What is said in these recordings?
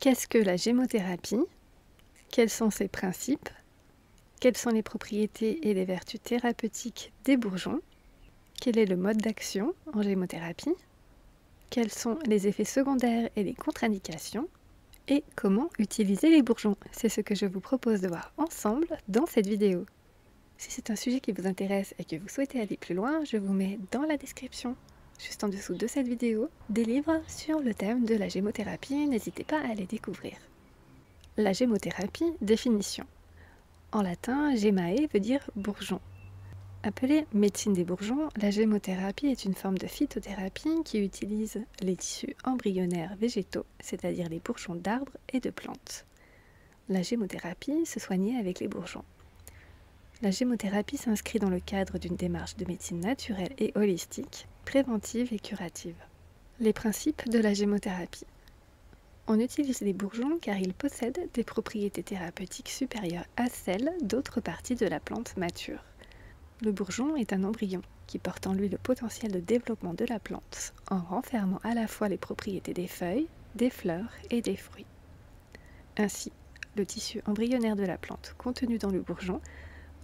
Qu'est-ce que la gémothérapie? Quels sont ses principes? Quelles sont les propriétés et les vertus thérapeutiques des bourgeons? Quel est le mode d'action en gémothérapie? Quels sont les effets secondaires et les contre-indications? Et comment utiliser les bourgeons? C'est ce que je vous propose de voir ensemble dans cette vidéo. Si c'est un sujet qui vous intéresse et que vous souhaitez aller plus loin, je vous mets dans la description, juste en dessous de cette vidéo, des livres sur le thème de la gémothérapie. N'hésitez pas à les découvrir. La gémothérapie, définition. En latin, gemae veut dire bourgeon. Appelée médecine des bourgeons, la gémothérapie est une forme de phytothérapie qui utilise les tissus embryonnaires végétaux, c'est-à-dire les bourgeons d'arbres et de plantes. La gémothérapie se soignait avec les bourgeons. La gémothérapie s'inscrit dans le cadre d'une démarche de médecine naturelle et holistique, préventive et curative. Les principes de la gémothérapie. On utilise les bourgeons car ils possèdent des propriétés thérapeutiques supérieures à celles d'autres parties de la plante mature. Le bourgeon est un embryon qui porte en lui le potentiel de développement de la plante en renfermant à la fois les propriétés des feuilles, des fleurs et des fruits. Ainsi, le tissu embryonnaire de la plante contenu dans le bourgeon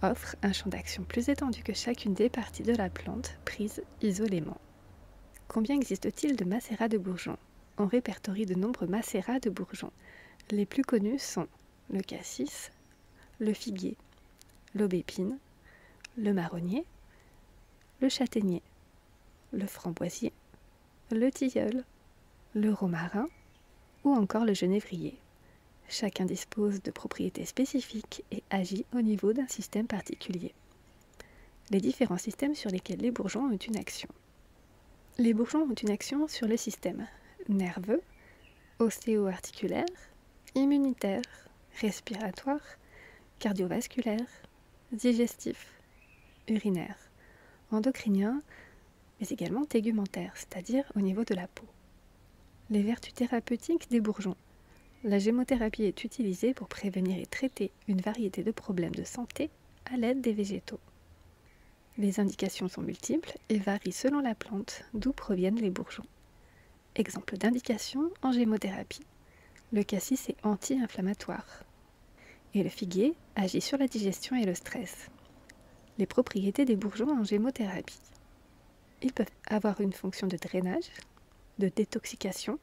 offre un champ d'action plus étendu que chacune des parties de la plante prises isolément. Combien existe-t-il de macérats de bourgeons? On répertorie de nombreux macérats de bourgeons. Les plus connus sont le cassis, le figuier, l'aubépine, le marronnier, le châtaignier, le framboisier, le tilleul, le romarin ou encore le genévrier. Chacun dispose de propriétés spécifiques et agit au niveau d'un système particulier. Les différents systèmes sur lesquels les bourgeons ont une action. Les bourgeons ont une action sur le système nerveux, ostéo-articulaire, immunitaire, respiratoire, cardiovasculaire, digestif, urinaire, endocrinien, mais également tégumentaire, c'est-à-dire au niveau de la peau. Les vertus thérapeutiques des bourgeons. La gémothérapie est utilisée pour prévenir et traiter une variété de problèmes de santé à l'aide des végétaux. Les indications sont multiples et varient selon la plante d'où proviennent les bourgeons. Exemple d'indication en gémothérapie. Le cassis est anti-inflammatoire et le figuier agit sur la digestion et le stress. Les propriétés des bourgeons en gémothérapie. Ils peuvent avoir une fonction de drainage, de détoxication,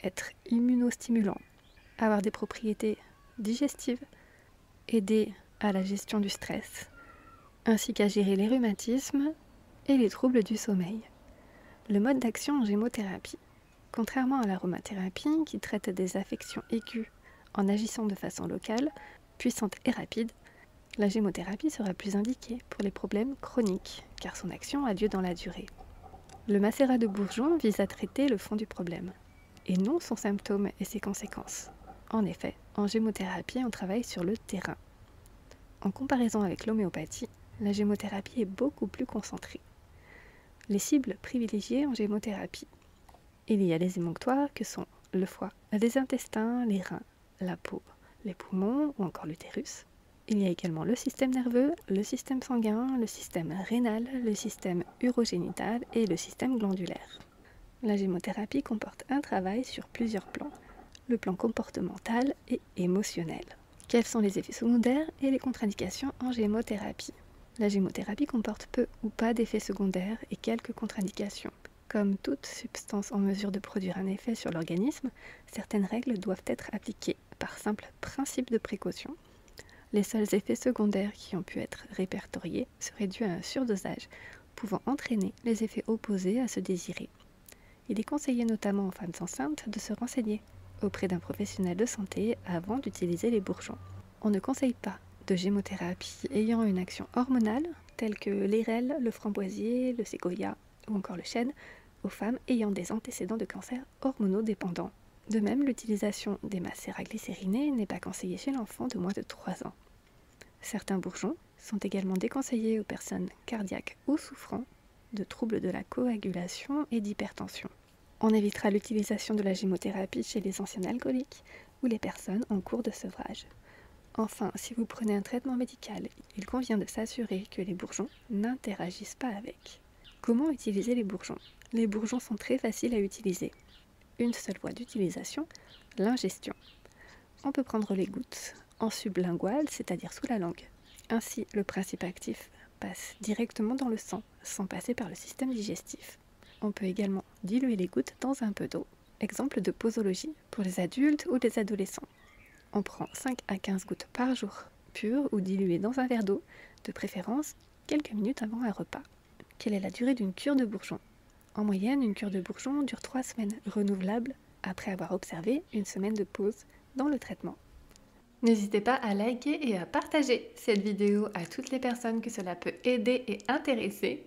être immunostimulants, avoir des propriétés digestives, aider à la gestion du stress, ainsi qu'à gérer les rhumatismes et les troubles du sommeil. Le mode d'action en gémothérapie. Contrairement à l'aromathérapie qui traite des affections aiguës en agissant de façon locale, puissante et rapide, la gémothérapie sera plus indiquée pour les problèmes chroniques, car son action a lieu dans la durée. Le macérat de bourgeons vise à traiter le fond du problème, et non son symptôme et ses conséquences. En effet, en gémothérapie, on travaille sur le terrain. En comparaison avec l'homéopathie, la gémothérapie est beaucoup plus concentrée. Les cibles privilégiées en gémothérapie. Il y a les émonctoires que sont le foie, les intestins, les reins, la peau, les poumons ou encore l'utérus. Il y a également le système nerveux, le système sanguin, le système rénal, le système urogénital et le système glandulaire. La gémothérapie comporte un travail sur plusieurs plans, le plan comportemental et émotionnel. Quels sont les effets secondaires et les contre-indications en gémothérapie? La gémothérapie comporte peu ou pas d'effets secondaires et quelques contre-indications. Comme toute substance en mesure de produire un effet sur l'organisme, certaines règles doivent être appliquées par simple principe de précaution. Les seuls effets secondaires qui ont pu être répertoriés seraient dus à un surdosage, pouvant entraîner les effets opposés à ceux désirés. Il est conseillé notamment aux femmes enceintes de se renseigner auprès d'un professionnel de santé avant d'utiliser les bourgeons. On ne conseille pas de gémothérapie ayant une action hormonale, telle que l'érel, le framboisier, le séquoia ou encore le chêne, aux femmes ayant des antécédents de cancer hormonodépendants. De même, l'utilisation des macérats glycérinés n'est pas conseillée chez l'enfant de moins de 3 ans. Certains bourgeons sont également déconseillés aux personnes cardiaques ou souffrant de troubles de la coagulation et d'hypertension. On évitera l'utilisation de la gémothérapie chez les anciens alcooliques ou les personnes en cours de sevrage. Enfin, si vous prenez un traitement médical, il convient de s'assurer que les bourgeons n'interagissent pas avec. Comment utiliser les bourgeons? Les bourgeons sont très faciles à utiliser. Une seule voie d'utilisation, l'ingestion. On peut prendre les gouttes en sublingual, c'est-à-dire sous la langue. Ainsi, le principe actif passe directement dans le sang, sans passer par le système digestif. On peut également diluer les gouttes dans un peu d'eau. Exemple de posologie pour les adultes ou les adolescents. On prend 5 à 15 gouttes par jour, pures ou diluées dans un verre d'eau, de préférence quelques minutes avant un repas. Quelle est la durée d'une cure de bourgeon? En moyenne, une cure de bourgeon dure 3 semaines, renouvelable après avoir observé une semaine de pause dans le traitement. N'hésitez pas à liker et à partager cette vidéo à toutes les personnes que cela peut aider et intéresser.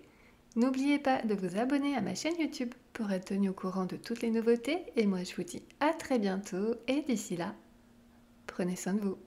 N'oubliez pas de vous abonner à ma chaîne YouTube pour être tenu au courant de toutes les nouveautés. Et moi, je vous dis à très bientôt. Et d'ici là, prenez soin de vous.